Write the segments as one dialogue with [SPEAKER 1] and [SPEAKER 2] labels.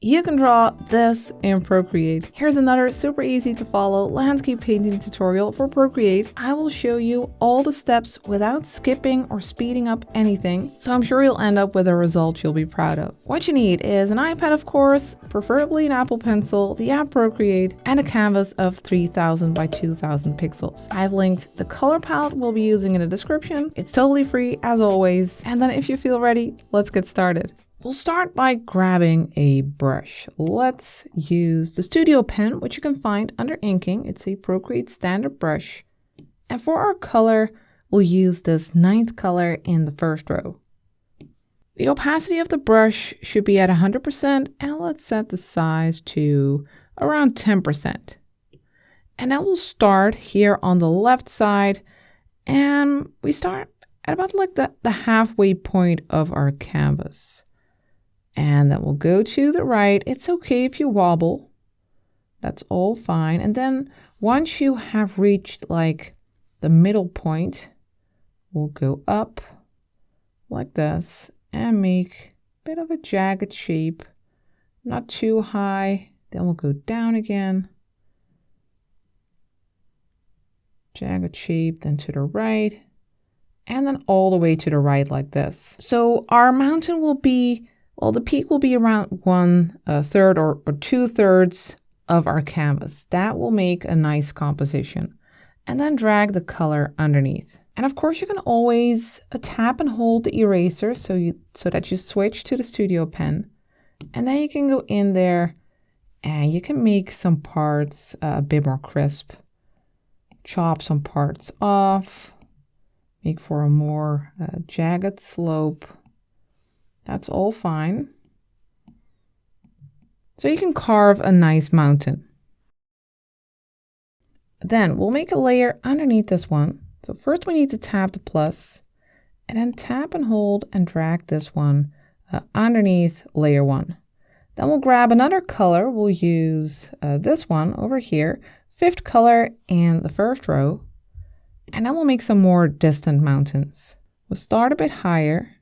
[SPEAKER 1] you can draw this in Procreate. Here's another super easy to follow landscape painting tutorial for Procreate. I will show you all the steps without skipping or speeding up anything, so I'm sure you'll end up with a result you'll be proud of. What you need is an iPad, of course, preferably an Apple Pencil, the app Procreate, and a canvas of 3000 by 2000 pixels. I've linked the color palette we'll be using in the description. It's totally free as always. And then if you feel ready, let's get started. We'll start by grabbing a brush. Let's use the Studio Pen, which you can find under inking. It's a Procreate standard brush. And for our color, we'll use this 9th color in the first row. The opacity of the brush should be at 100%, and let's set the size to around 10%. And then we'll start here on the left side, and we start at about like the halfway point of our canvas. And then we'll go to the right. It's okay if you wobble. That's all fine. And then once you have reached like the middle point, we'll go up like this and make a bit of a jagged shape. Not too high. Then we'll go down again. Jagged shape, then to the right. And then all the way to the right like this. So our mountain will be, well, the peak will be around 1/3 or 2/3 of our canvas. That will make a nice composition. And then drag the color underneath. And of course you can always tap and hold the eraser so that you switch to the Studio Pen. And then you can go in there and you can make some parts a bit more crisp. Chop some parts off. Make for a more jagged slope. That's all fine. So you can carve a nice mountain. Then we'll make a layer underneath this one. So first we need to tap the plus and then tap and hold and drag this one underneath layer 1. Then we'll grab another color. We'll use this one over here, 5th color in the first row. And then we'll make some more distant mountains. We'll start a bit higher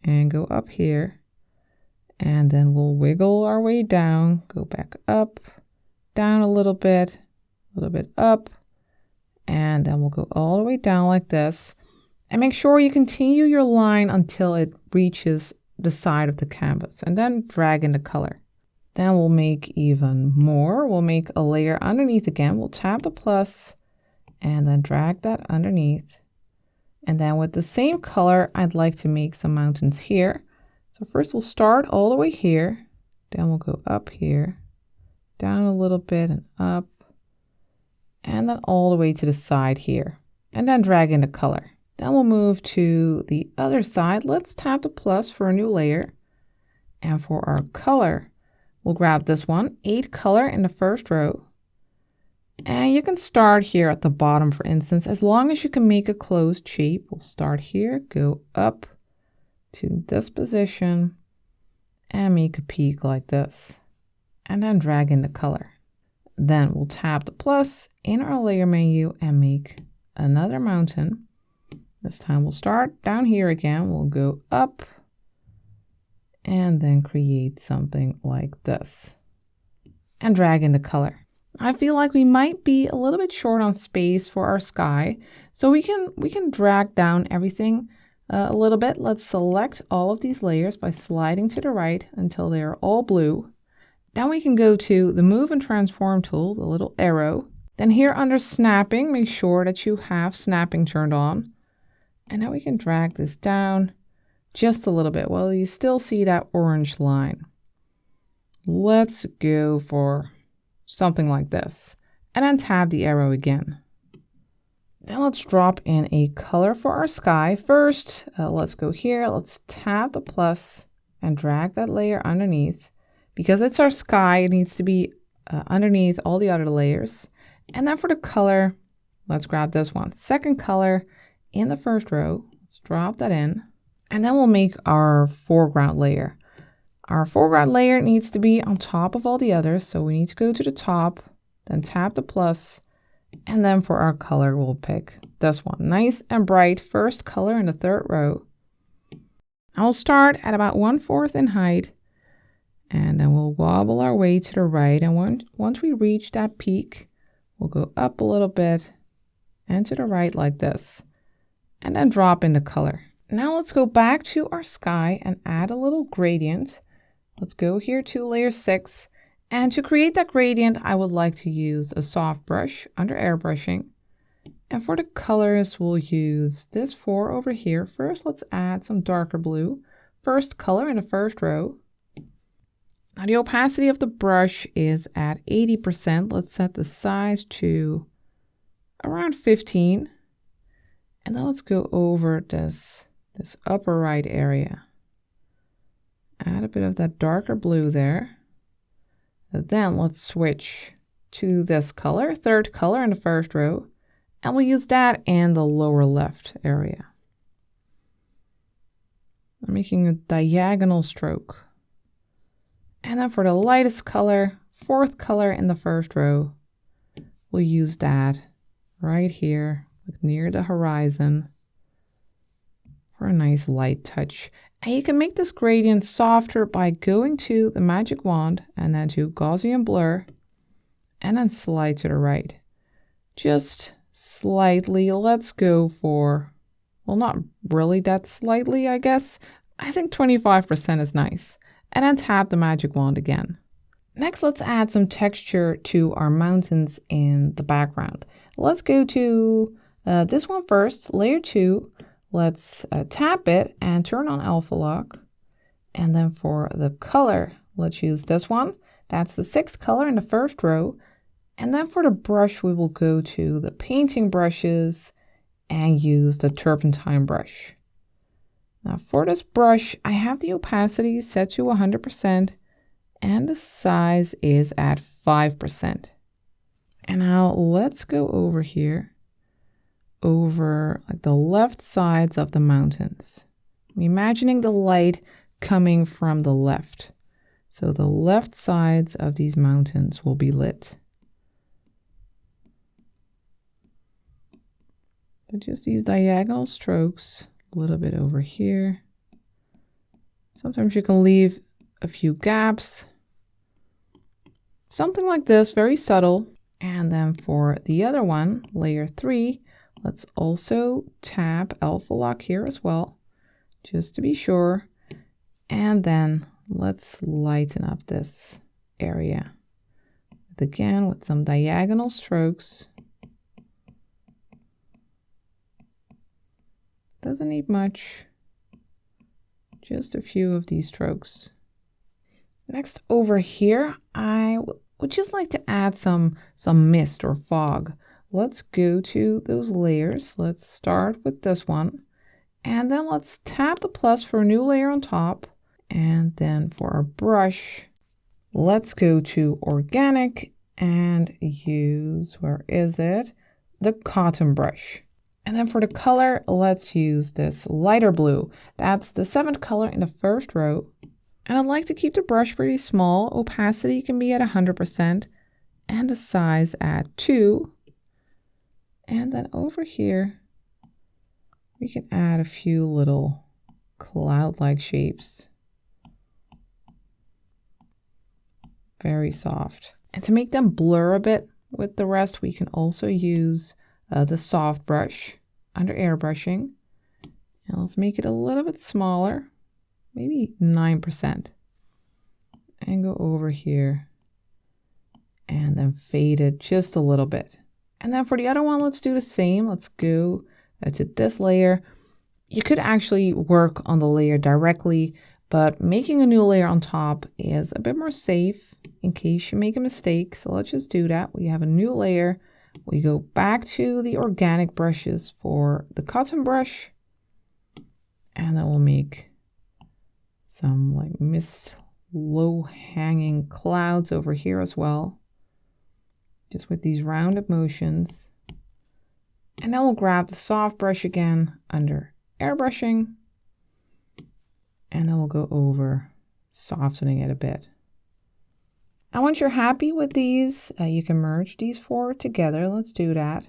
[SPEAKER 1] and go up here, and then we'll wiggle our way down, go back up, down a little bit up, and then we'll go all the way down like this. And make sure you continue your line until it reaches the side of the canvas, and then drag in the color. Then we'll make even more. We'll make a layer underneath again. We'll tap the plus and then drag that underneath. And then with the same color, I'd like to make some mountains here. So first we'll start all the way here. Then we'll go up here, down a little bit and up. And then all the way to the side here. And then drag in the color. Then we'll move to the other side. Let's tap the plus for a new layer. And for our color, we'll grab this one, 8th color in the first row. And you can start here at the bottom, for instance, as long as you can make a closed shape. We'll start here, go up to this position, and make a peak like this. And then drag in the color. Then we'll tap the plus in our layer menu and make another mountain. This time we'll start down here again. We'll go up and then create something like this. And drag in the color. I feel like we might be a little bit short on space for our sky, so we can drag down everything a little bit. Let's select all of these layers by sliding to the right until they are all blue. Then we can go to the Move and Transform tool, the little arrow. Then here under Snapping, make sure that you have Snapping turned on. And now we can drag this down just a little bit. Well, you still see that orange line. Let's go for something like this, and then tap the arrow again. Then let's drop in a color for our sky. First, let's go here, let's tap the plus and drag that layer underneath. Because it's our sky, it needs to be underneath all the other layers. And then for the color, let's grab this one, 2nd color in the first row. Let's drop that in, and then we'll make our foreground layer. Our foreground layer needs to be on top of all the others, so we need to go to the top, then tap the plus, and then for our color, we'll pick this one. Nice and bright, 1st color in the 3rd row. I'll start at about 1/4 in height, And then we'll wobble our way to the right. And once we reach that peak, we'll go up a little bit and to the right like this. And then drop in the color. Now let's go back to our sky and add a little gradient. Let's go here to layer 6. And to create that gradient, I would like to use a soft brush under airbrushing. And for the colors, we'll use this 4 over here. First, let's add some darker blue. First color in the first row. Now the opacity of the brush is at 80%. Let's set the size to around 15. And then let's go over this upper right area. Add a bit of that darker blue there. And then let's switch to this color, third color in the first row. And we'll use that in the lower left area. I'm making a diagonal stroke. And then for the lightest color, fourth color in the first row, we'll use that right here near the horizon for a nice light touch. And you can make this gradient softer by going to the magic wand and then to Gaussian blur and then slide to the right. Just slightly. Let's go for, well, not really that slightly, I guess. I think 25% is nice. And then tap the magic wand again. Next, let's add some texture to our mountains in the background. Let's go to this one first, layer 2. Let's tap it and turn on alpha lock. And then for the color, let's use this one. That's the 6th color in the first row. And then for the brush, we will go to the painting brushes and use the turpentine brush. Now for this brush, I have the opacity set to 100% and the size is at 5%. And now let's go over here, over like the left sides of the mountains. I'm imagining the light coming from the left. So the left sides of these mountains will be lit. So just these diagonal strokes. A little bit over here. Sometimes you can leave a few gaps. Something like this, very subtle. And then for the other one, layer 3, let's also tap alpha lock here as well, just to be sure. And then let's lighten up this area. Again, with some diagonal strokes. Doesn't need much, just a few of these strokes. Next over here, I would just like to add some mist or fog. Let's go to those layers. Let's start with this one. And then let's tap the plus for a new layer on top. And then for our brush, let's go to organic and use, where is it? The cotton brush. And then for the color, let's use this lighter blue. That's the 7th color in the first row. And I'd like to keep the brush pretty small. Opacity can be at 100% and the size at 2. And then over here, we can add a few little cloud-like shapes. Very soft. And to make them blur a bit with the rest, we can also use the soft brush under airbrushing. And let's make it a little bit smaller, maybe 9%. And go over here and then fade it just a little bit. And then for the other one, let's do the same. Let's go to this layer. You could actually work on the layer directly, but making a new layer on top is a bit more safe in case you make a mistake. So let's just do that. We have a new layer. We go back to the organic brushes for the cotton brush, and then we'll make some like mist, low hanging clouds over here as well, just with these rounded motions. And then we'll grab the soft brush again under airbrushing, and then we'll go over softening it a bit. And once you're happy with these, you can merge these 4 together. Let's do that.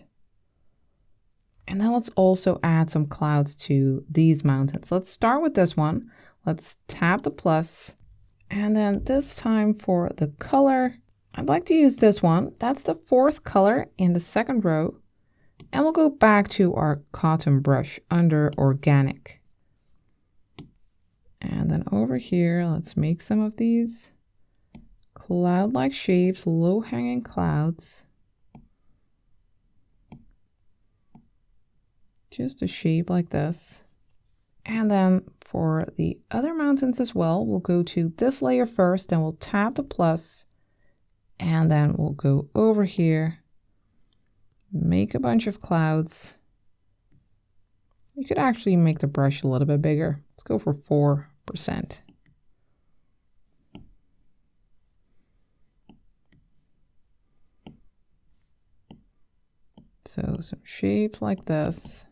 [SPEAKER 1] And then let's also add some clouds to these mountains. Let's start with this one. Let's tap the plus And then this time for the color, I'd like to use this one. That's the fourth color in the second row. And we'll go back to our cotton brush under organic. And then over here, let's make some of these cloud-like shapes, low-hanging clouds. Just a shape like this. And then for the other mountains as well, we'll go to this layer first, and we'll tap the plus, and then we'll go over here, make a bunch of clouds. You could actually make the brush a little bit bigger. Let's go for 4%. So some shapes like this.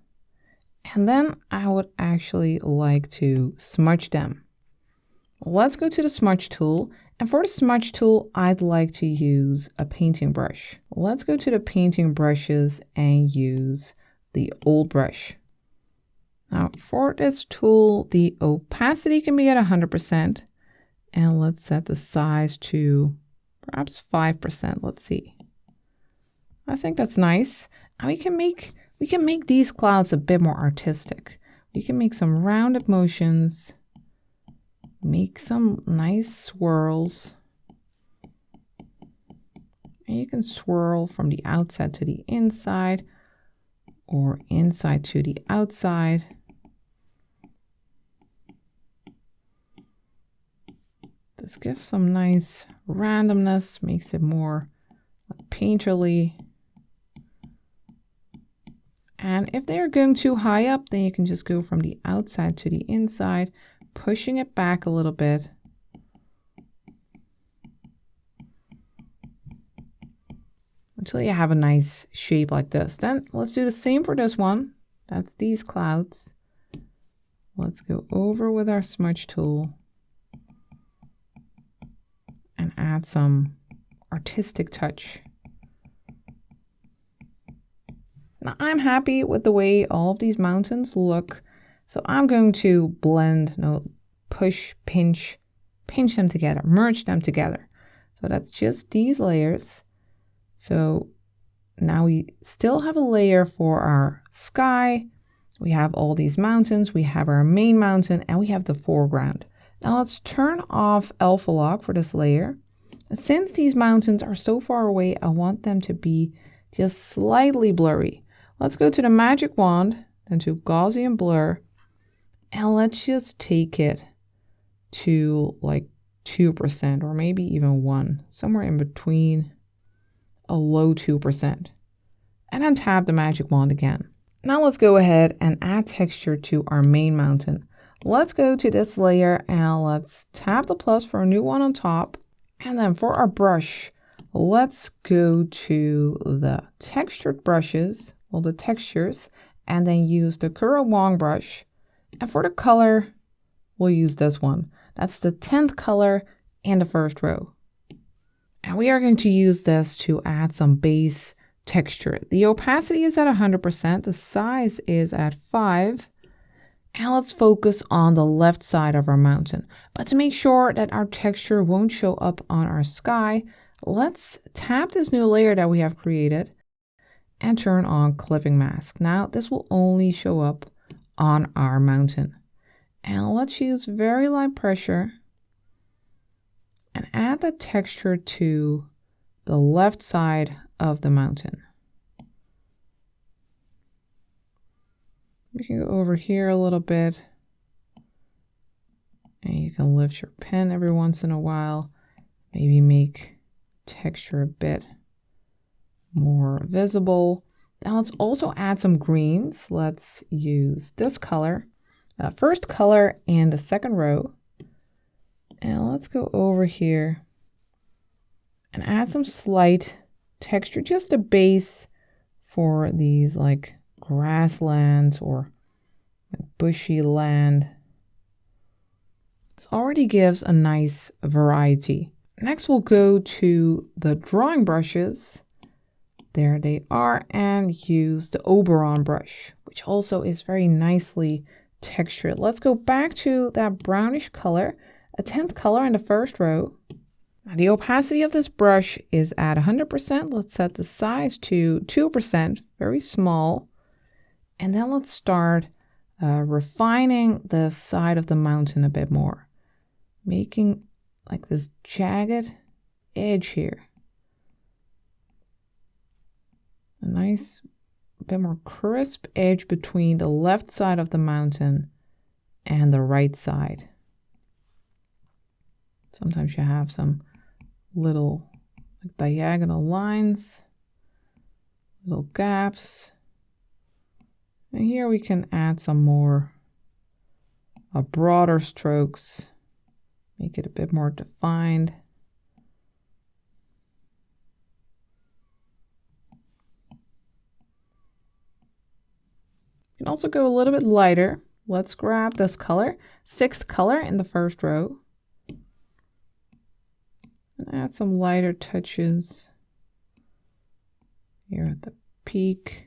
[SPEAKER 1] And then I would actually like to smudge them. Let's go to the smudge tool. And for the smudge tool, I'd like to use a painting brush. Let's go to the painting brushes and use the old brush. Now for this tool, the opacity can be at 100%. And let's set the size to perhaps 5%. Let's see. I think that's nice. And we can make these clouds a bit more artistic. We can make some rounded motions, make some nice swirls. And you can swirl from the outside to the inside or inside to the outside. This gives some nice randomness, makes it more painterly. And if they're going too high up, then you can just go from the outside to the inside, pushing it back a little bit. Until you have a nice shape like this. Then let's do the same for this one. That's these clouds. Let's go over with our smudge tool and add some artistic touch. Now I'm happy with the way all of these mountains look. So I'm going to blend, push, pinch them together, merge them together. So that's just these layers. So now we still have a layer for our sky. We have all these mountains, we have our main mountain, and we have the foreground. Now let's turn off alpha lock for this layer. And since these mountains are so far away, I want them to be just slightly blurry. Let's go to the magic wand, then to Gaussian blur, and let's just take it to like 2% or maybe even 1, somewhere in between a low 2%. And then tap the magic wand again. Now let's go ahead and add texture to our main mountain. Let's go to this layer and let's tap the plus for a new one on top. And then for our brush, let's go to the textured brushes, all the textures, and then use the Kura Wong brush. And for the color, we'll use this one. That's the 10th color in the first row. And we are going to use this to add some base texture. The opacity is at 100%, the size is at 5. And let's focus on the left side of our mountain. But to make sure that our texture won't show up on our sky, let's tap this new layer that we have created and turn on clipping mask. Now this will only show up on our mountain. And let's use very light pressure and add the texture to the left side of the mountain. We can go over here a little bit, and you can lift your pen every once in a while, maybe make texture a bit more visible. Now let's also add some greens. Let's use this color, first color in the second row. And let's go over here and add some slight texture, just a base for these like grasslands or bushy land. This already gives a nice variety. Next we'll go to the drawing brushes. There they are, and use the Oberon brush, which also is very nicely textured. Let's go back to that brownish color. a 10th color in the first row. Now, the opacity of this brush is at 100%. Let's set the size to 2%, very small. And then let's start refining the side of the mountain a bit more, making like this jagged edge here. A nice, bit more crisp edge between the left side of the mountain and the right side. Sometimes you have some little like diagonal lines, little gaps. And here we can add some more broader strokes, make it a bit more defined. You can also go a little bit lighter. Let's grab this color, 6th color in the first row. And add some lighter touches here at the peak.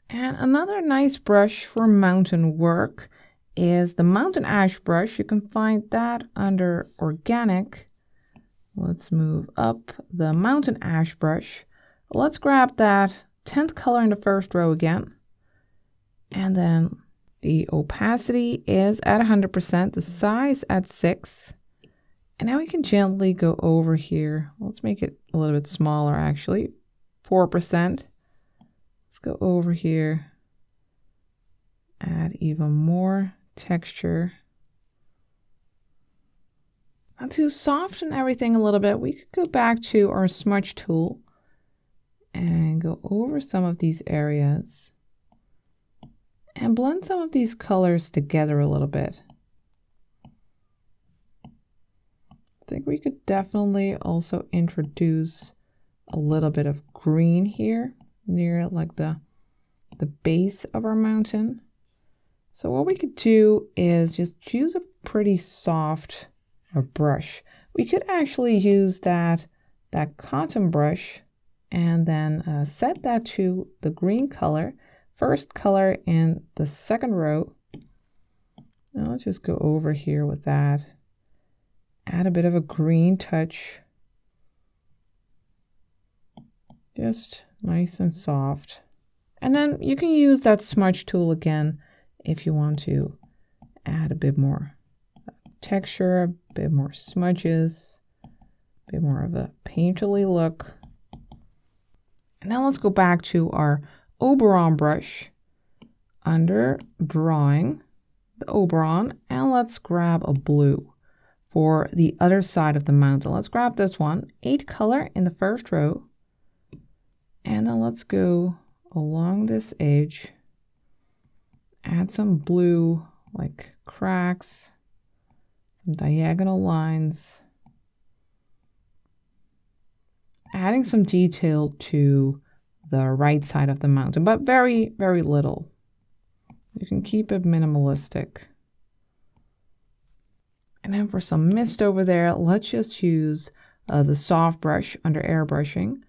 [SPEAKER 1] And another nice brush for mountain work is the Mountain Ash brush. You can find that under Organic. Let's move up the Mountain Ash brush. Let's grab that 10th color in the first row again. And then the opacity is at 100%, the size at 6. And now we can gently go over here. Let's make it a little bit smaller actually, 4%. Let's go over here, add even more texture. And to soften everything a little bit, we could go back to our smudge tool and go over some of these areas and blend some of these colors together a little bit. I think we could definitely also introduce a little bit of green here near like the base of our mountain. So what we could do is just choose a pretty soft brush. We could actually use that cotton brush and then set that to the green color, first color in the second row. Now let's just go over here with that. Add a bit of a green touch. Just nice and soft. And then you can use that smudge tool again if you want to add a bit more texture, a bit more smudges, a bit more of a painterly look. And now let's go back to our Oberon brush under Drawing, the Oberon, and let's grab a blue for the other side of the mountain. Let's grab this one, 8 color in the first row, and then let's go along this edge, add some blue like cracks, some diagonal lines, adding some detail to the right side of the mountain, but very, very little. You can keep it minimalistic. And then for some mist over there, let's just use the soft brush under airbrushing.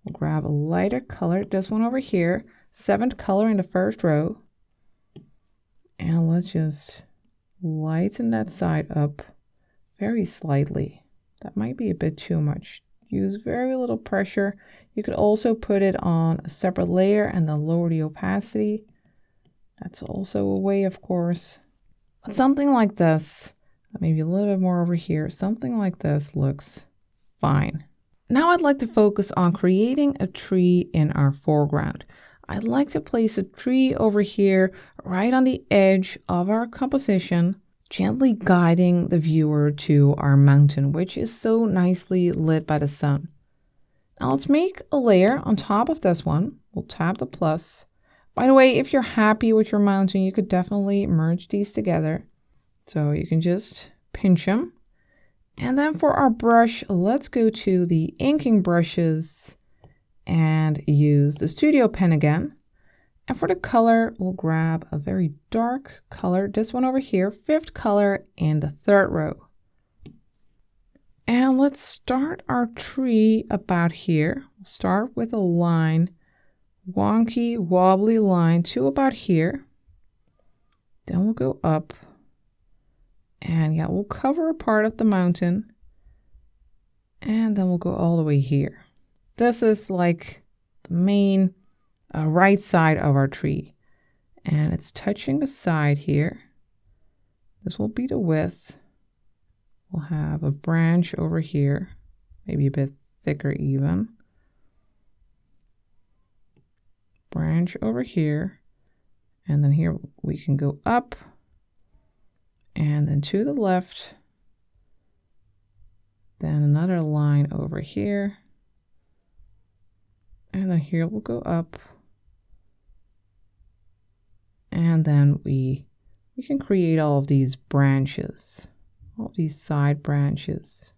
[SPEAKER 1] We'll grab a lighter color, this one over here, 7th color in the first row. And let's just lighten that side up very slightly. That might be a bit too much. Use very little pressure. You could also put it on a separate layer and then lower the opacity. That's also a way, of course. But something like this, maybe a little bit more over here, something like this looks fine. Now I'd like to focus on creating a tree in our foreground. I'd like to place a tree over here, right on the edge of our composition, gently guiding the viewer to our mountain, which is so nicely lit by the sun. Now let's make a layer on top of this one. We'll tap the plus. By the way, if you're happy with your mountain, you could definitely merge these together. So you can just pinch them. And then for our brush, let's go to the inking brushes and use the studio pen again. And for the color, we'll grab a very dark color, this one over here, 5th color in the 3rd row. And let's start our tree about here. We'll start with a line, wonky, wobbly line to about here. Then we'll go up, and yeah, we'll cover a part of the mountain, and then we'll go all the way here. This is like the main right side of our tree, and it's touching the side here. This will be the width. We'll have a branch over here, maybe a bit thicker even. Branch over here, and then here we can go up, and then to the left, then another line over here, and then here we'll go up, and then we can create all of these branches, all these side branches.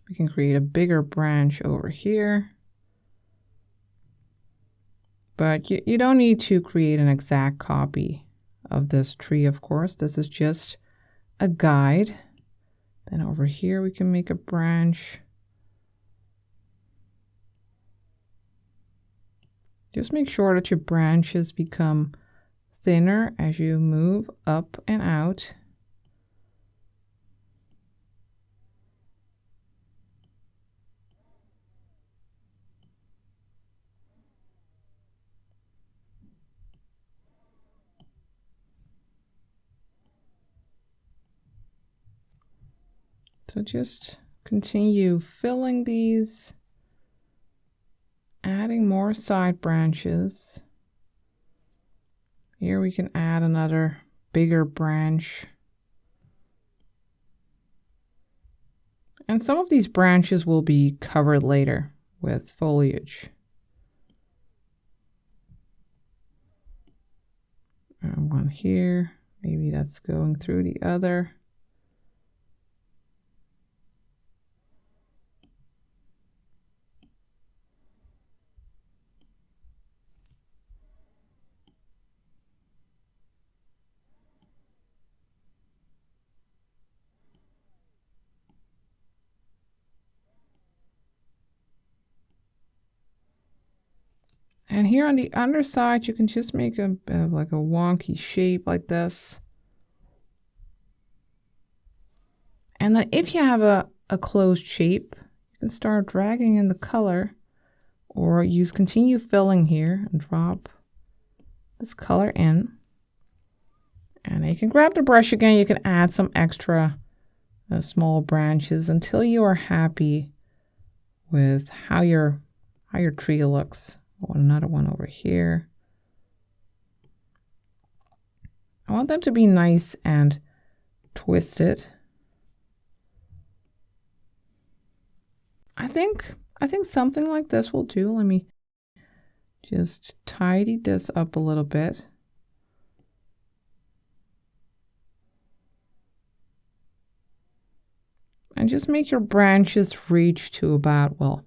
[SPEAKER 1] We can create a bigger branch over here, but you don't need to create an exact copy of this tree, of course. This is just a guide. Then over here we can make a branch. Just make sure that your branches become thinner as you move up and out. So just continue filling these, adding more side branches. Here we can add another bigger branch. And some of these branches will be covered later with foliage. And one here, maybe that's going through the other. And here on the underside, you can just make a bit of like a wonky shape like this. And then if you have a closed shape, you can start dragging in the color, or use continue filling here and drop this color in. And you can grab the brush again. You can add some extra small branches until you are happy with how your tree looks. I want another one over here. I want them to be nice and twisted. I think something like this will do. Let me just tidy this up a little bit. And just make your branches reach to about, well,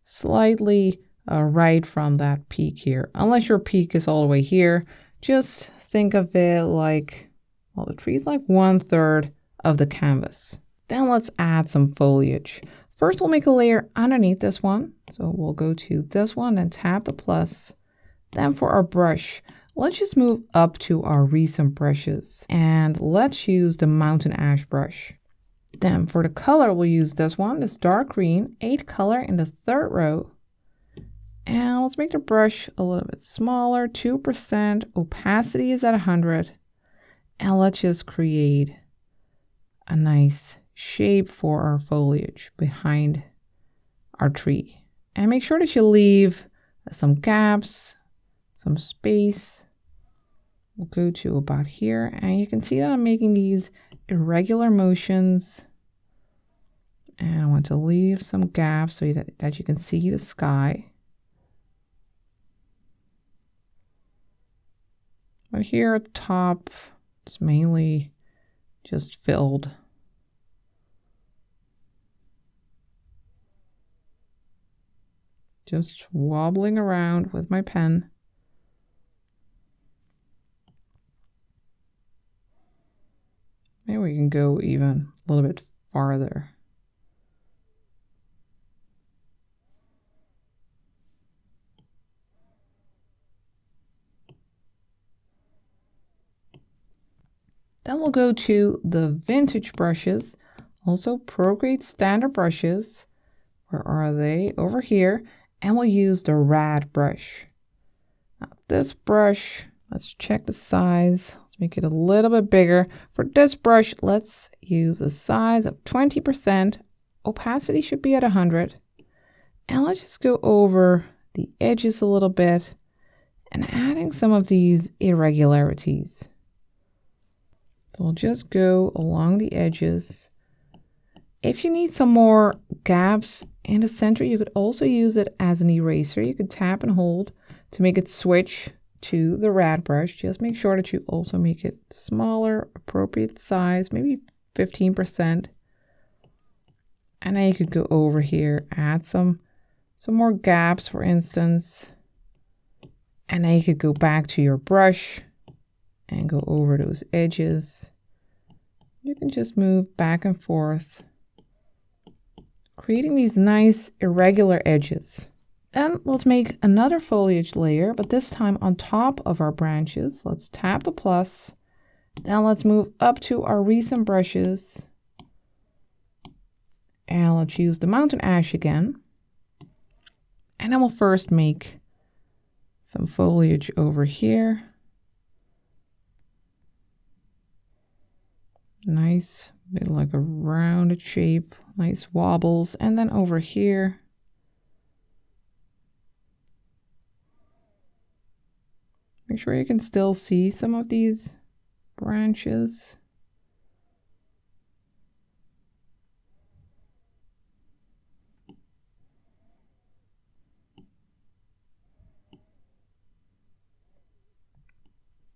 [SPEAKER 1] slightly right from that peak here. Unless your peak is all the way here, just think of it like, well, the tree is like 1/3 of the canvas. Then let's add some foliage. First, we'll make a layer underneath this one. So we'll go to this one and tap the plus. Then for our brush, let's just move up to our recent brushes. And let's use the Mountain Ash brush. Then for the color, we'll use this one, this dark green, 8 color in the 3rd row. And let's make the brush a little bit smaller, 2%. Opacity is at 100. And let's just create a nice shape for our foliage behind our tree. And make sure that you leave some gaps, some space. We'll go to about here, and you can see that I'm making these irregular motions. And I want to leave some gaps so that you can see the sky. But here at the top, it's mainly just filled. Just wobbling around with my pen. Maybe we can go even a little bit farther. Then we'll go to the vintage brushes, also Procreate standard brushes. Where are they? Over here. And we'll use the rad brush. Now this brush, let's check the size. Let's make it a little bit bigger. For this brush, let's use a size of 20%. Opacity should be at 100. And let's just go over the edges a little bit and adding some of these irregularities. So we'll just go along the edges. If you need some more gaps in the center, you could also use it as an eraser. You could tap and hold to make it switch to the rad brush. Just make sure that you also make it smaller, appropriate size, maybe 15%. And then you could go over here, add some more gaps, for instance. And then you could go back to your brush and go over those edges. You can just move back and forth, creating these nice irregular edges. Then let's make another foliage layer, but this time on top of our branches. Let's tap the plus. Then let's move up to our recent brushes. And let's use the mountain ash again. And then we'll first make some foliage over here. Nice, bit like a rounded shape, nice wobbles. And then over here, make sure you can still see some of these branches.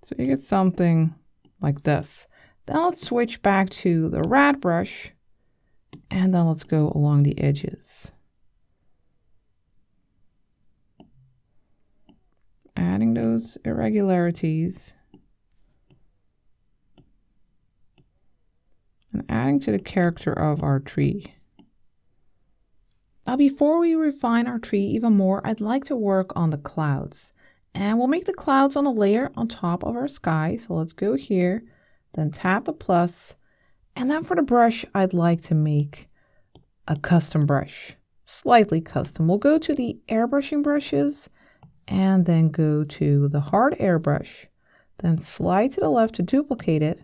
[SPEAKER 1] So you get something like this. Then let's switch back to the rad brush and then let's go along the edges. Adding those irregularities and adding to the character of our tree. Now before we refine our tree even more, I'd like to work on the clouds. And we'll make the clouds on a layer on top of our sky. So let's go here, then tap the plus. And then for the brush, I'd like to make a custom brush, slightly custom. We'll go to the airbrushing brushes and then go to the hard airbrush. Then slide to the left to duplicate it,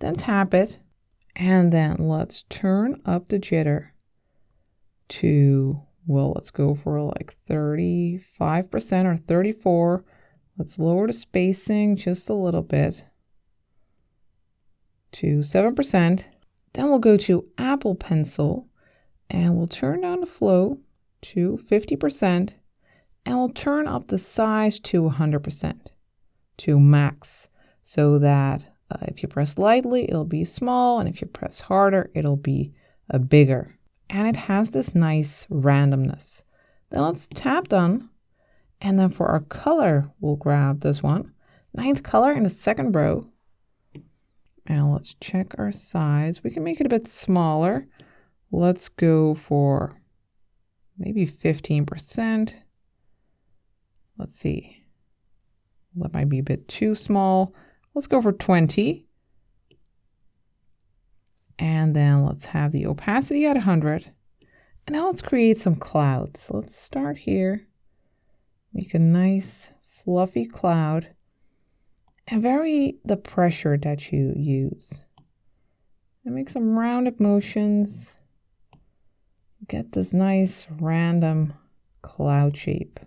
[SPEAKER 1] then tap it. And then let's turn up the jitter to, well, let's go for like 35% or 34. Let's lower the spacing just a little bit to 7%. Then we'll go to Apple Pencil and we'll turn down the flow to 50% and we'll turn up the size to 100% to max so that if you press lightly, it'll be small, and if you press harder, it'll be bigger. And it has this nice randomness. Then let's tap done. And then for our color, we'll grab this one. 9th color in the second row. And let's check our size. We can make it a bit smaller. Let's go for maybe 15%. Let's see. That might be a bit too small. Let's go for 20. And then let's have the opacity at 100. And now let's create some clouds. Let's start here. Make a nice fluffy cloud. And vary the pressure that you use. And make some rounded motions. Get this nice random cloud shape.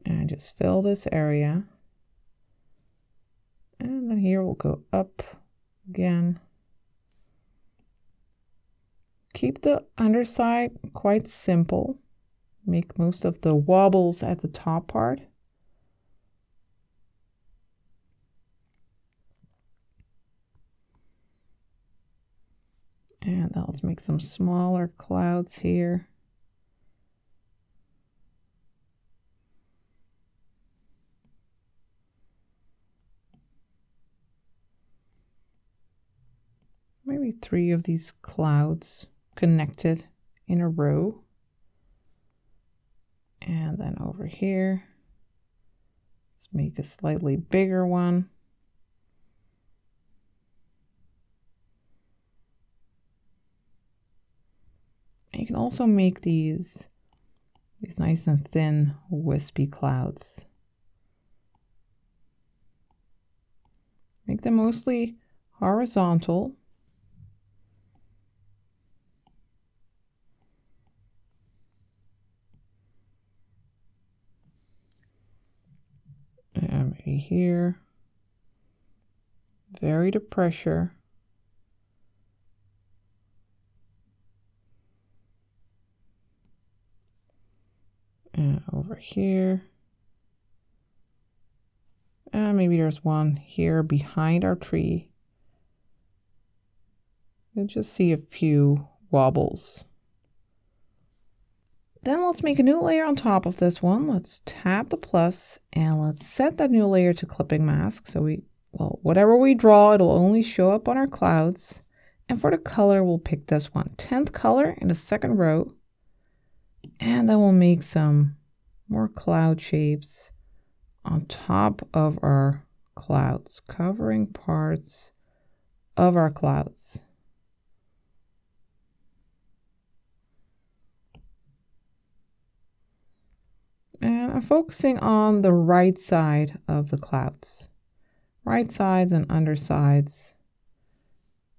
[SPEAKER 1] And just fill this area. And then here we'll go up again. Keep the underside quite simple. Make most of the wobbles at the top part. And now let's make some smaller clouds here. Maybe 3 of these clouds connected in a row. And then over here, Let's make a slightly bigger one. And you can also make these nice and thin, wispy clouds. Make them mostly horizontal. And maybe here. Vary the pressure. And over here. And maybe there's one here behind our tree. You'll just see a few wobbles. Then let's make a new layer on top of this one. Let's tap the plus and let's set that new layer to clipping mask. So whatever we draw, it'll only show up on our clouds. And for the color, we'll pick this one, 10th color in the second row. And then we'll make some more cloud shapes on top of our clouds, covering parts of our clouds. And I'm focusing on the right side of the clouds, right sides and undersides,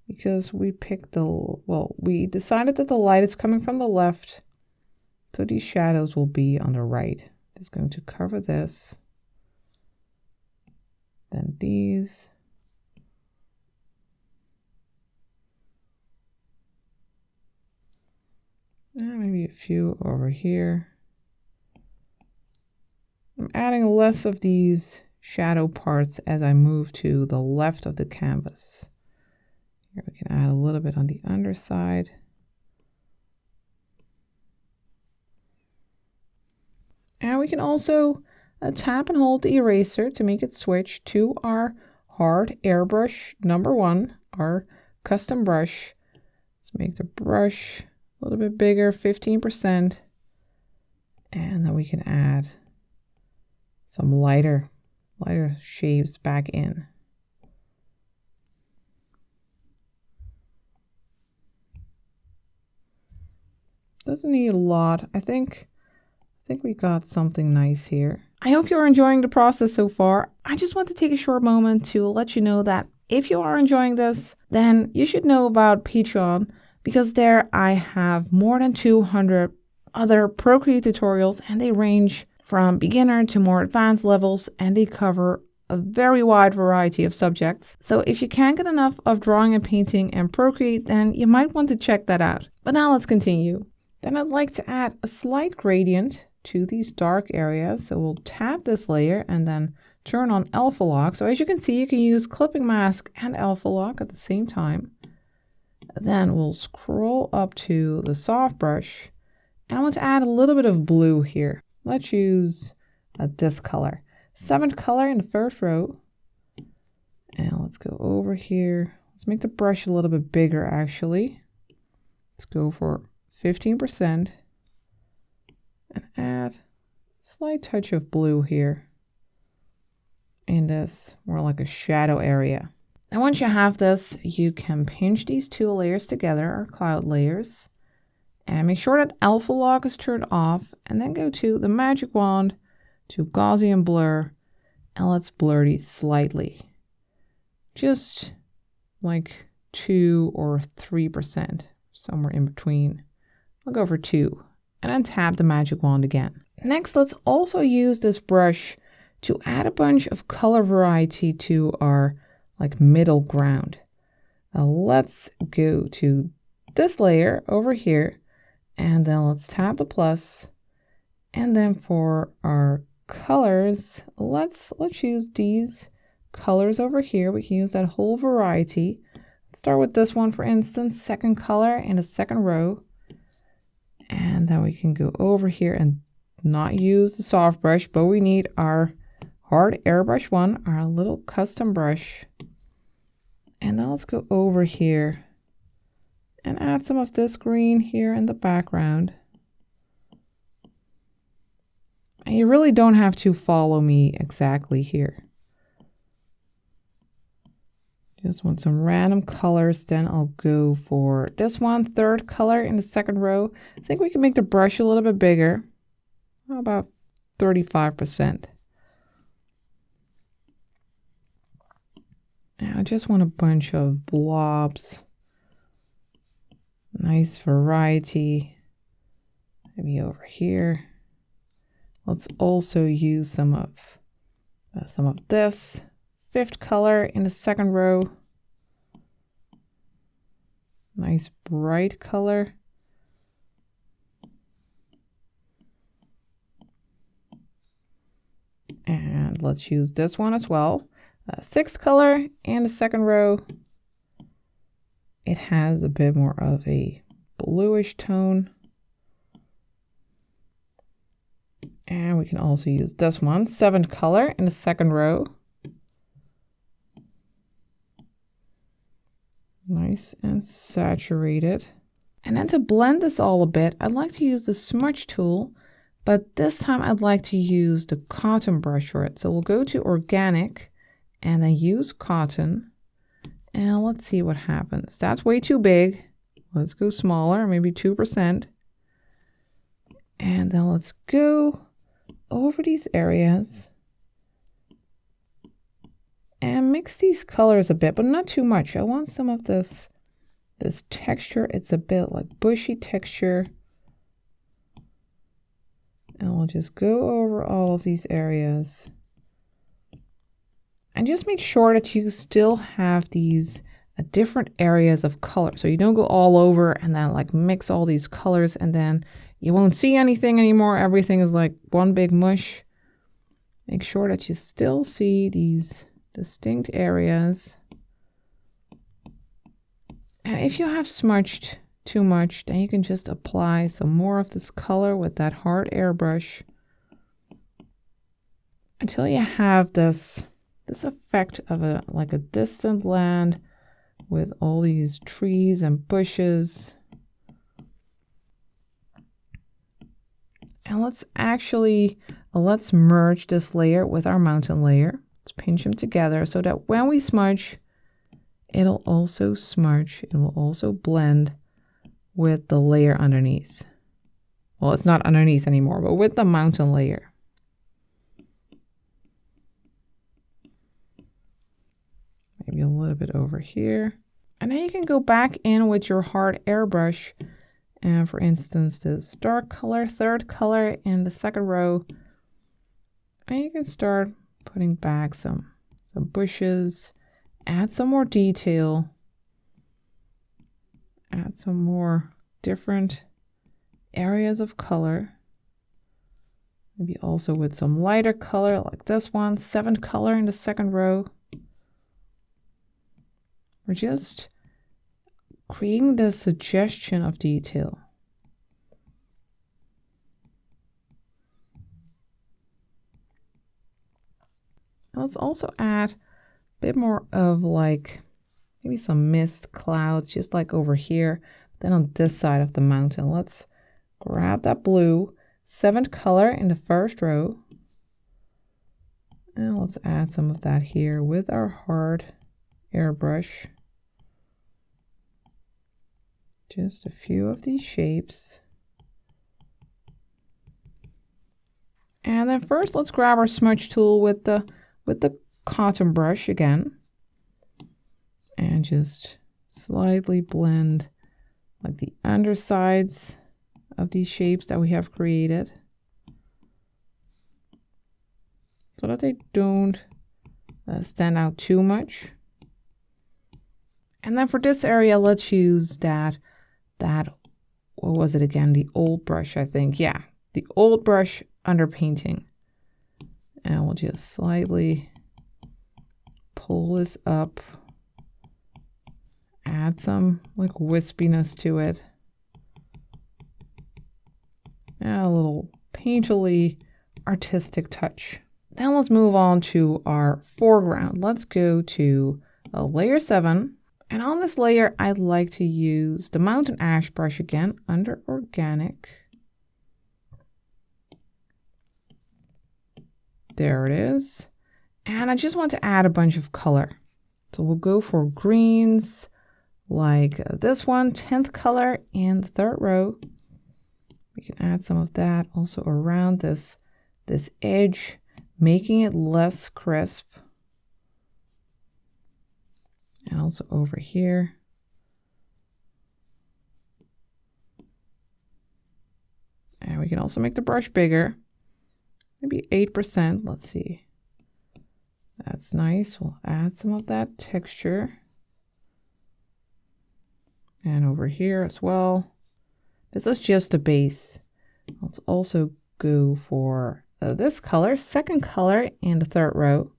[SPEAKER 1] because we decided that the light is coming from the left, so these shadows will be on the right. Just going to cover this, then these. And maybe a few over here. I'm adding less of these shadow parts as I move to the left of the canvas. Here we can add a little bit on the underside. And we can also tap and hold the eraser to make it switch to our hard airbrush number 1, our custom brush. Let's make the brush a little bit bigger, 15%. And then we can add some lighter shapes back in. Doesn't need a lot. I think we got something nice here. I hope you're enjoying the process so far. I just want to take a short moment to let you know that if you are enjoying this, then you should know about Patreon, because there I have more than 200 other Procreate tutorials, and they range from beginner to more advanced levels, and they cover a very wide variety of subjects. So if you can't get enough of drawing and painting and Procreate, then you might want to check that out. But now let's continue. Then I'd like to add a slight gradient to these dark areas. So we'll tap this layer and then turn on alpha lock. So as you can see, you can use clipping mask and alpha lock at the same time. Then we'll scroll up to the soft brush, and I want to add a little bit of blue here. Let's use this color, 7th color in the first row. And let's go over here. Let's make the brush a little bit bigger actually. Let's go for 15% and add a slight touch of blue here in this more like a shadow area. And once you have this, you can pinch these two layers together, our cloud layers, and make sure that alpha lock is turned off, and then go to the magic wand to Gaussian blur, and let's blur these slightly, just like 2 or 3%, somewhere in between. I'll go for 2 and then tap the magic wand again. Next, let's also use this brush to add a bunch of color variety to our middle ground. Now let's go to this layer over here, and then let's tap the plus, and then for our colors, let's use these colors over here. We can use that whole variety. Let's start with this one, for instance, 2nd color in the 2nd row. And then we can go over here and not use the soft brush, but we need our hard airbrush one, our little custom brush. And now let's go over here and add some of this green here in the background. And you really don't have to follow me exactly here. Just want some random colors, then I'll go for this one, third color in the second row. I think we can make the brush a little bit bigger, about 35%. And I just want a bunch of blobs, nice variety, maybe over here. Let's also use some of this. Fifth color in the second row. Nice bright color. And let's use this one as well. Sixth color in the second row. It has a bit more of a bluish tone. And we can also use this one, seventh color in the second row. Nice and saturated. And then to blend this all a bit, I'd like to use the smudge tool, but this time I'd like to use the cotton brush for it. So we'll go to organic and then use cotton. And let's see what happens. That's way too big. Let's go smaller, maybe 2%. And then let's go over these areas and mix these colors a bit, but not too much. I want some of this texture. It's a bit like bushy texture. And we'll just go over all of these areas. And just make sure that you still have these different areas of color. So you don't go all over and then like mix all these colors and then you won't see anything anymore. Everything is like one big mush. Make sure that you still see these distinct areas. And if you have smudged too much, then you can just apply some more of this color with that hard airbrush until you have this effect of like a distant land with all these trees and bushes. And let's merge this layer with our mountain layer. Let's pinch them together so that when we smudge, it'll also smudge. It will also blend with the layer underneath. Well, it's not underneath anymore, but with the mountain layer. Maybe a little bit over here. And then you can go back in with your hard airbrush. And for instance, this dark color, third color in the second row. And you can start putting back some bushes, add some more detail, add some more different areas of color. Maybe also with some lighter color like this one, seventh color in the second row. We're just creating the suggestion of detail. Let's also add a bit more of like maybe some mist clouds, just like over here. Then on this side of the mountain, let's grab that blue, seventh color in the first row. And let's add some of that here with our hard airbrush. Just a few of these shapes. And then first, let's grab our smudge tool with the cotton brush again. And just slightly blend like the undersides of these shapes that we have created, so that they don't stand out too much. And then for this area, let's use that, what was it again? The old brush, I think. Yeah, the old brush underpainting. And we'll just slightly pull this up, add some like wispiness to it. And a little painterly artistic touch. Then let's move on to our foreground. Let's go to layer 7. And on this layer, I'd like to use the mountain ash brush again under organic. There it is. And I just want to add a bunch of color. So we'll go for greens, like this one, 10th color in the 3rd row. We can add some of that also around this edge, making it less crisp. And also over here. And we can also make the brush bigger, maybe 8%. Let's see. That's nice. We'll add some of that texture. And over here as well. This is just a base. Let's also go for this color, 2nd color in the 3rd row.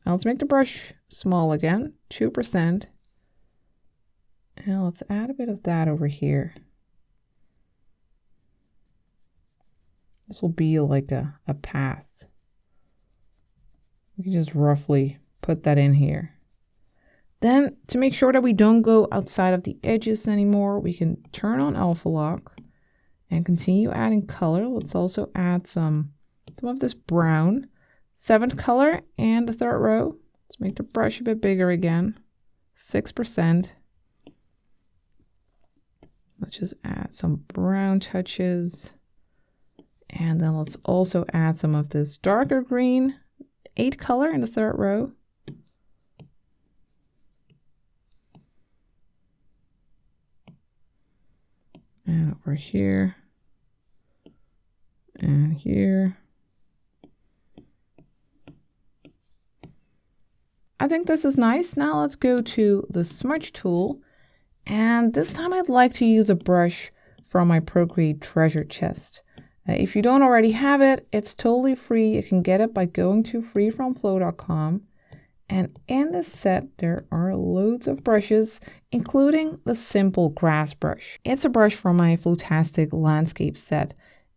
[SPEAKER 1] Now let's make the brush small again, 2%. And let's add a bit of that over here. This will be like a path. We can just roughly put that in here. Then, to make sure that we don't go outside of the edges anymore, we can turn on alpha lock and continue adding color. Let's also add some of this brown, 7th color and the 3rd row. Let's make the brush a bit bigger again, 6%. Let's just add some brown touches. And then let's also add some of this darker green, 8 color in the 3rd row. And over here. And here. I think this is nice. Now let's go to the smudge tool. And this time I'd like to use a brush from my Procreate treasure chest. If you don't already have it, it's totally free. You can get it by going to freefromflow.com. And in this set, there are loads of brushes, including the simple grass brush. It's a brush from my Flotastic landscape set.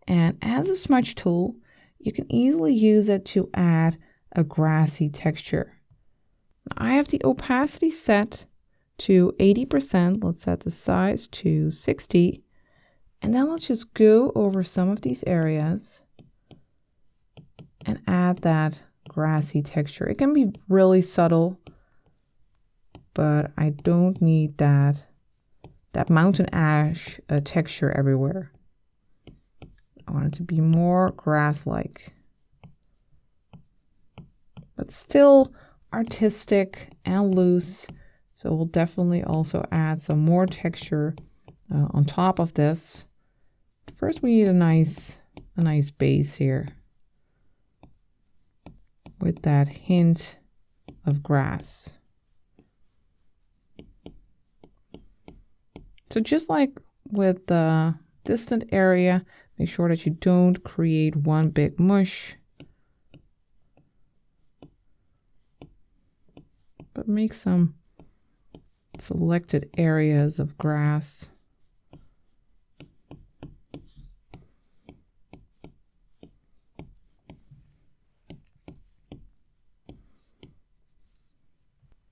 [SPEAKER 1] And as a smudge tool, you can easily use it to add a grassy texture. I have the opacity set to 80%. Let's set the size to 60. And then let's just go over some of these areas and add that grassy texture. It can be really subtle, but I don't need that mountain ash texture everywhere. I want it to be more grass-like, but still artistic and loose. So we'll definitely also add some more texture on top of this. First, we need a nice base here with that hint of grass. So just like with the distant area, make sure that you don't create one big mush, but make some selected areas of grass.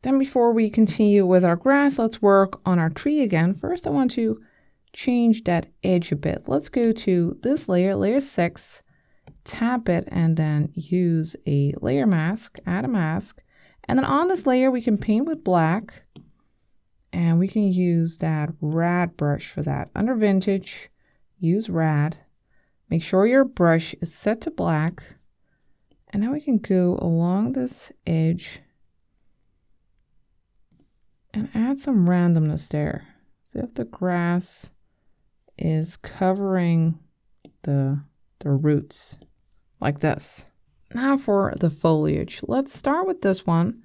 [SPEAKER 1] Then before we continue with our grass, let's work on our tree again. First, I want to change that edge a bit. Let's go to this layer, layer 6, tap it, and then use a layer mask, add a mask. And then on this layer, we can paint with black. And we can use that rad brush for that. Under vintage, use rad. Make sure your brush is set to black. And now we can go along this edge and add some randomness there. So if the grass is covering the roots like this. Now for the foliage. Let's start with this one.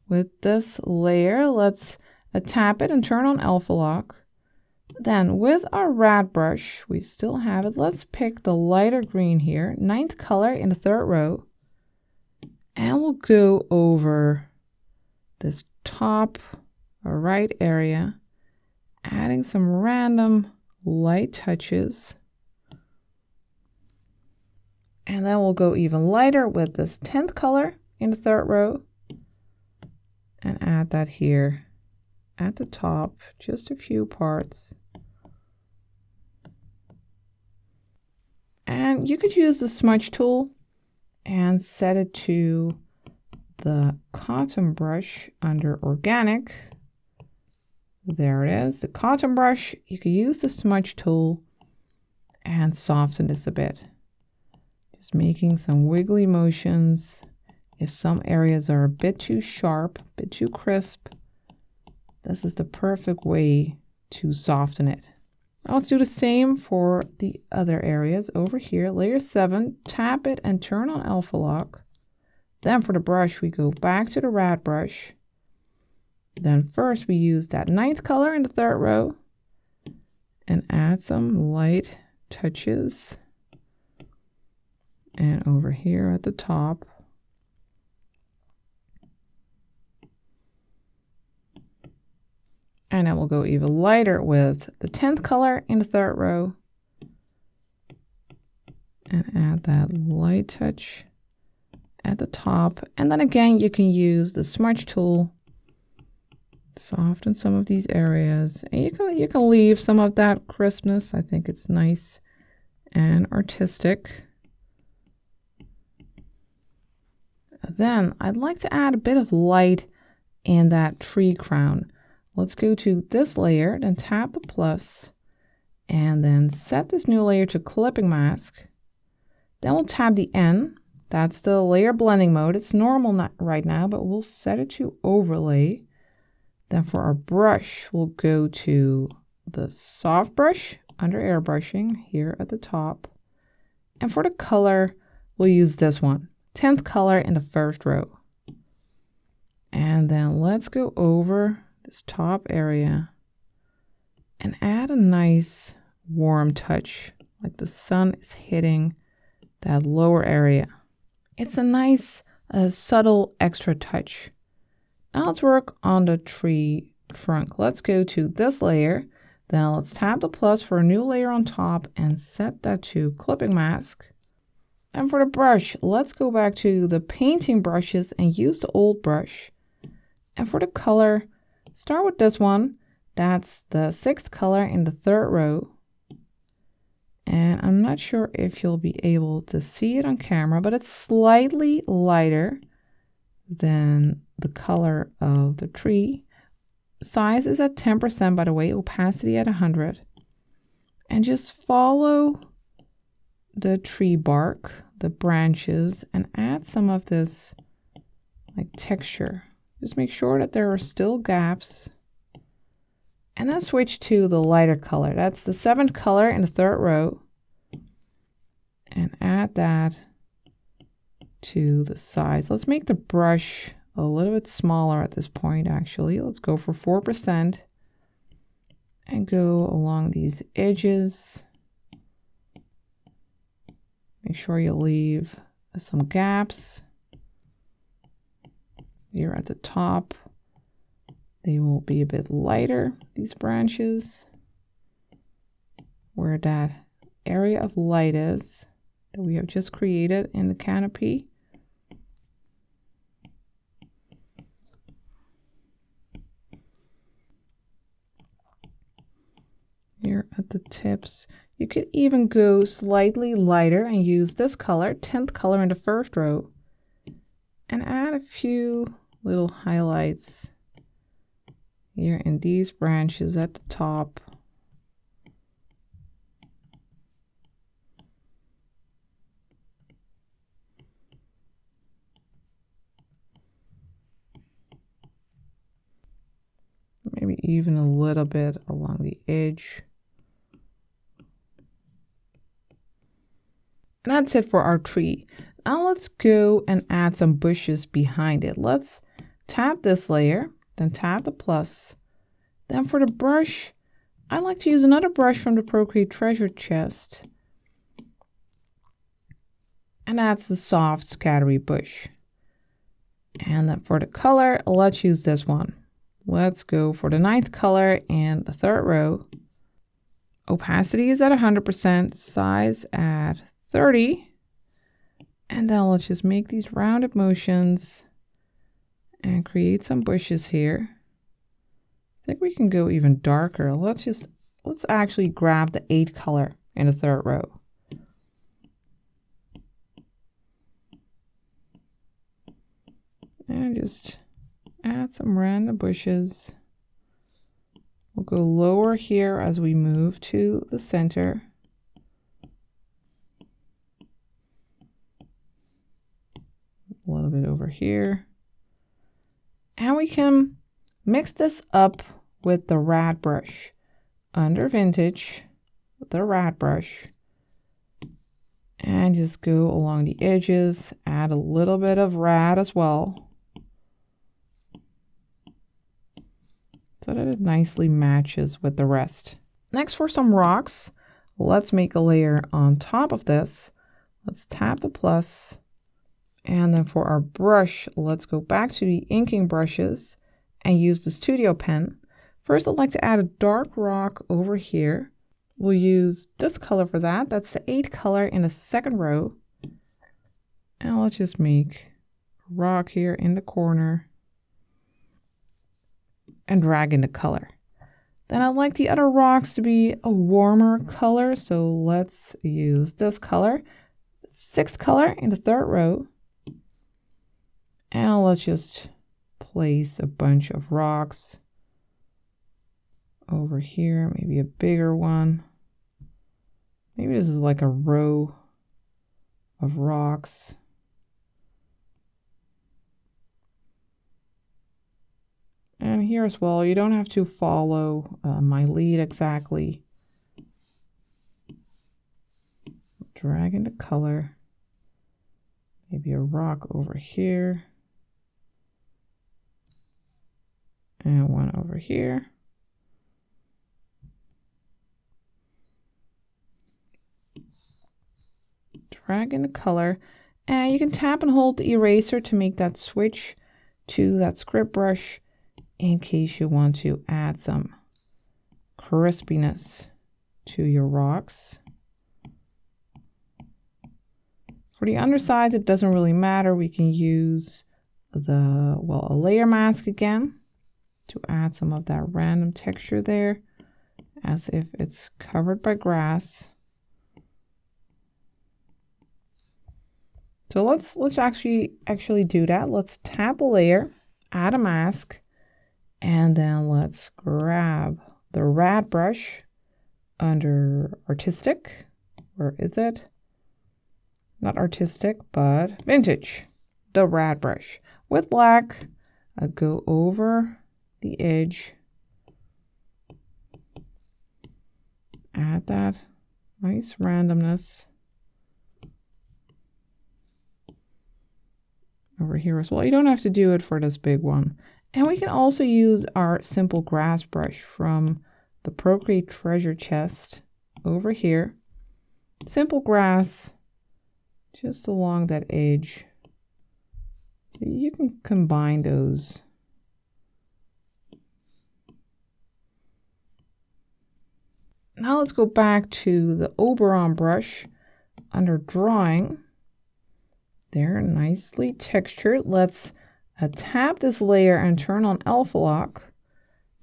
[SPEAKER 1] With this layer, let's tap it and turn on alpha lock. Then with our rad brush, we still have it. Let's pick the lighter green here, 9th color in the 3rd row. And we'll go over this top right area, adding some random light touches. And then we'll go even lighter with this 10th color in the 3rd row and add that here at the top, just a few parts. And you could use the smudge tool and set it to the cotton brush under organic. There it is, the cotton brush. You can use the smudge tool and soften this a bit. Just making some wiggly motions. If some areas are a bit too sharp, a bit too crisp, this is the perfect way to soften it. Now let's do the same for the other areas. Over here, layer 7, tap it and turn on alpha lock. Then for the brush, we go back to the rat brush. Then first we use that 9th color in the 3rd row and add some light touches. And over here at the top. And then we'll go even lighter with the 10th color in the 3rd row. And add that light touch at the top. And then again, you can use the smudge tool. Soften some of these areas. And you can leave some of that crispness. I think it's nice and artistic. Then I'd like to add a bit of light in that tree crown. Let's go to this layer, then tap the plus, and then set this new layer to clipping mask. Then we'll tap the N. That's the layer blending mode. It's normal right now, but we'll set it to overlay. Then for our brush, we'll go to the soft brush under airbrushing here at the top. And for the color, we'll use this one, 10th color in the 1st row. And then let's go over this top area and add a nice warm touch, like the sun is hitting that lower area. It's a nice, subtle extra touch. Now let's work on the tree trunk. Let's go to this layer. Then let's tap the plus for a new layer on top and set that to clipping mask. And for the brush, let's go back to the painting brushes and use the old brush. And for the color, start with this one. That's the 6th color in the 3rd row. And I'm not sure if you'll be able to see it on camera, but it's slightly lighter than the color of the tree. Size is at 10%, by the way, opacity at 100. And just follow the tree bark, the branches, and add some of this like texture. Just make sure that there are still gaps. And then switch to the lighter color. That's the 7th color in the 3rd row. And add that to the sides. Let's make the brush a little bit smaller at this point, actually. Let's go for 4% and go along these edges. Make sure you leave some gaps. Here at the top, they will be a bit lighter, these branches, where that area of light is that we have just created in the canopy. Here at the tips, you could even go slightly lighter and use this color, 10th color in the 1st row, and add a few little highlights here in these branches at the top. Maybe even a little bit along the edge. And that's it for our tree. Now let's go and add some bushes behind it. Let's tap this layer, then tap the plus. Then for the brush, I like to use another brush from the Procreate treasure chest. And that's the soft scattery bush. And then for the color, let's use this one. Let's go for the 9th color in the 3rd row. Opacity is at 100%, size at 30. And then let's just make these rounded motions and create some bushes here. I think we can go even darker. Let's actually grab the 8th color in the 3rd row. And just add some random bushes. We'll go lower here as we move to the center. A little bit over here. And we can mix this up with the rad brush. Under Vintage, the rad brush. And just go along the edges, add a little bit of rad as well, so that it nicely matches with the rest. Next, for some rocks, let's make a layer on top of this. Let's tap the plus, and then for our brush, let's go back to the inking brushes and use the studio pen. First, I'd like to add a dark rock over here. We'll use this color for that. That's the 8 color in the second row. And let's just make a rock here in the corner and drag in the color. Then I'd like the other rocks to be a warmer color. So let's use this color, 6th color in the third row. And let's just place a bunch of rocks over here, maybe a bigger one. Maybe this is like a row of rocks. And here as well, you don't have to follow my lead exactly. Drag in the color. Maybe a rock over here. And one over here. Drag in the color, and you can tap and hold the eraser to make that switch to that script brush in case you want to add some crispiness to your rocks. For the undersides, it doesn't really matter. We can use a layer mask again to add some of that random texture there as if it's covered by grass. So let's actually do that. Let's tap a layer, add a mask, and then let's grab the rad brush under artistic. Where is it? Not artistic, but vintage. The rad brush with black. I go over the edge. Add that nice randomness. Over here as well. You don't have to do it for this big one. And we can also use our simple grass brush from the Procreate treasure chest over here. Simple grass just along that edge. So you can combine those. Now let's go back to the Oberon brush under drawing. There, nicely textured. Let's tap this layer and turn on alpha lock.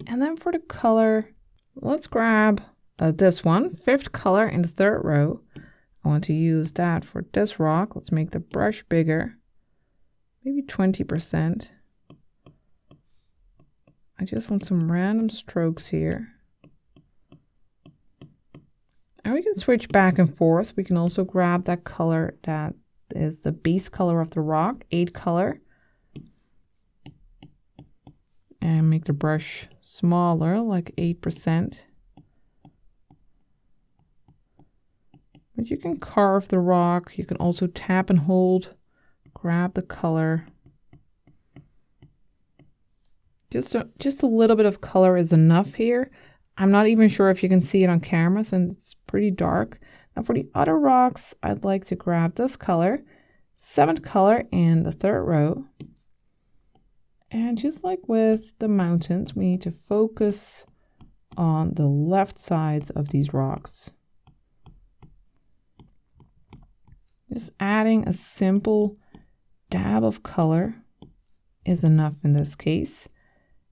[SPEAKER 1] And then for the color, let's grab this one, 5th color in the third row. I want to use that for this rock. Let's make the brush bigger, maybe 20%. I just want some random strokes here. And we can switch back and forth. We can also grab that color that is the base color of the rock, 8 color, and make the brush smaller, like 8%. But you can carve the rock. You can also tap and hold, grab the color. Just a little bit of color is enough here. I'm not even sure if you can see it on camera since it's pretty dark. Now for the other rocks, I'd like to grab this color, 7th color in the third row. And just like with the mountains, we need to focus on the left sides of these rocks. Just adding a simple dab of color is enough in this case.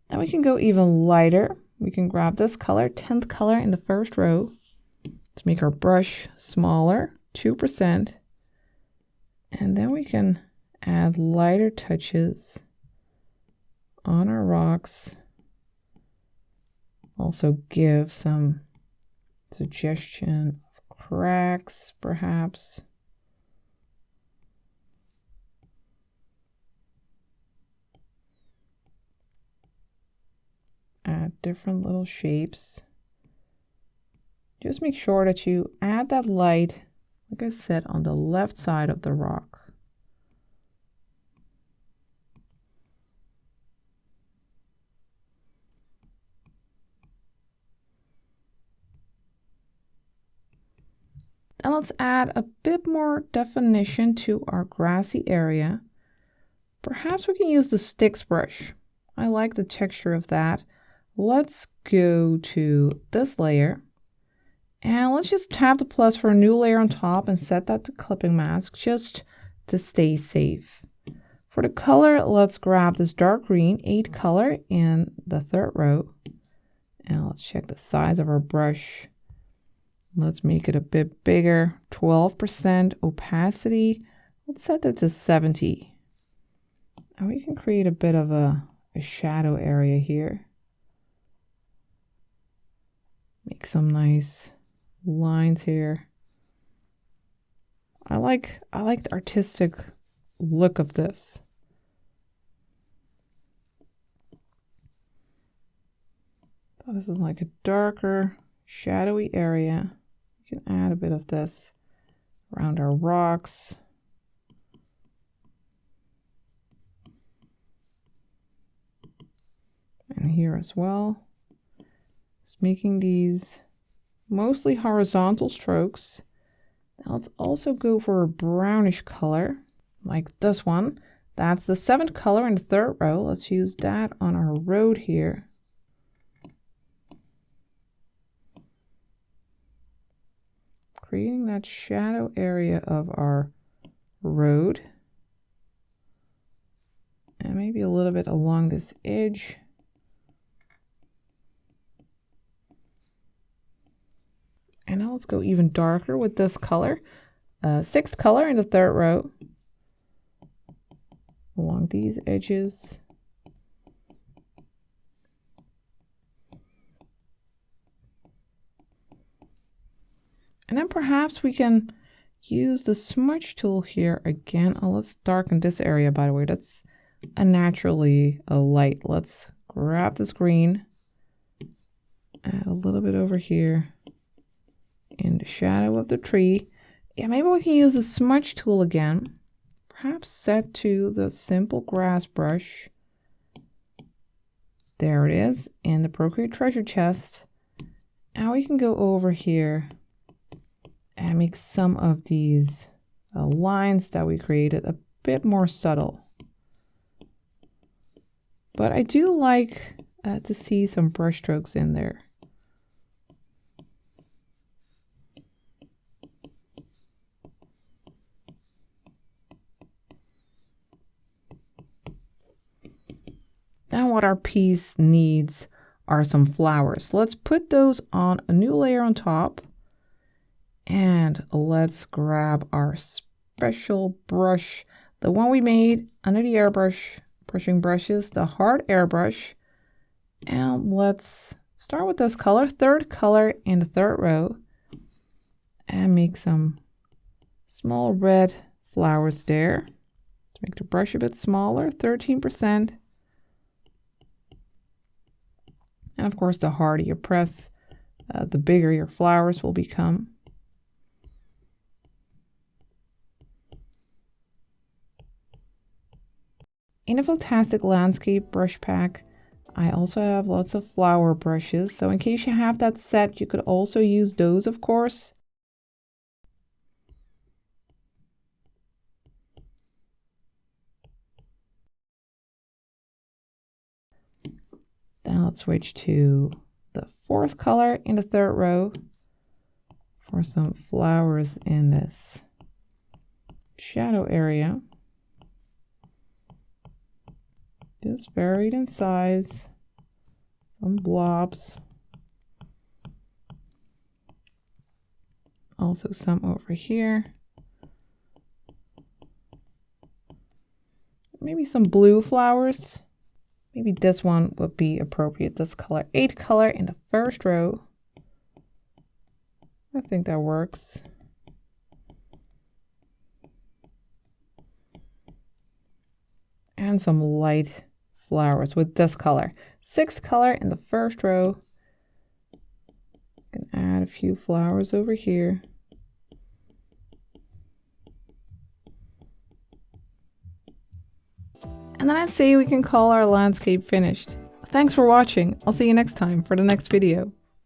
[SPEAKER 1] Then we can go even lighter. We can grab this color, 10th color in the first row. Let's make our brush smaller, 2%. And then we can add lighter touches on our rocks. Also give some suggestion of cracks, perhaps. Add different little shapes. Just make sure that you add that light, like I said, on the left side of the rock. And let's add a bit more definition to our grassy area. Perhaps we can use the sticks brush. I like the texture of that. Let's go to this layer and let's just tap the plus for a new layer on top and set that to clipping mask just to stay safe. For the color, let's grab this dark green 8 color in the third row and let's check the size of our brush. Let's make it a bit bigger, 12% opacity. Let's set that to 70. And we can create a bit of a shadow area here. Make some nice lines here. I like the artistic look of this. So this is like a darker, shadowy area. You can add a bit of this around our rocks. And here as well. Just making these mostly horizontal strokes. Now let's also go for a brownish color, like this one. That's the 7th color in the third row. Let's use that on our road here. Creating that shadow area of our road. And maybe a little bit along this edge. And now let's go even darker with this color. 6th color in the third row. Along these edges. And then perhaps we can use the smudge tool here again. Oh, let's darken this area, by the way. That's unnaturally light. Let's grab this green. Add a little bit over here in the shadow of the tree. Yeah, maybe we can use the smudge tool again. Perhaps set to the simple grass brush. There it is in the Procreate treasure chest. Now we can go over here and make some of these lines that we created a bit more subtle. But I do like to see some brush strokes in there. Now what our piece needs are some flowers. Let's put those on a new layer on top. And let's grab our special brush, the one we made under the airbrush, brushing brushes, the hard airbrush. And let's start with this color, 3rd color in the 3rd row. And make some small red flowers there. To make the brush a bit smaller, 13%. And of course, the harder you press, the bigger your flowers will become. In a Fantastic Landscape brush pack, I also have lots of flower brushes. So in case you have that set, you could also use those, of course. Then let's switch to the 4th color in the 3rd row for some flowers in this shadow area. Just varied in size, some blobs. Also some over here. Maybe some blue flowers. Maybe this one would be appropriate, this color. 8 color in the first row. I think that works. And some light flowers with this color. 6 color in the first row. Can add a few flowers over here. And then I'd say we can call our landscape finished. Thanks for watching. I'll see you next time for the next video.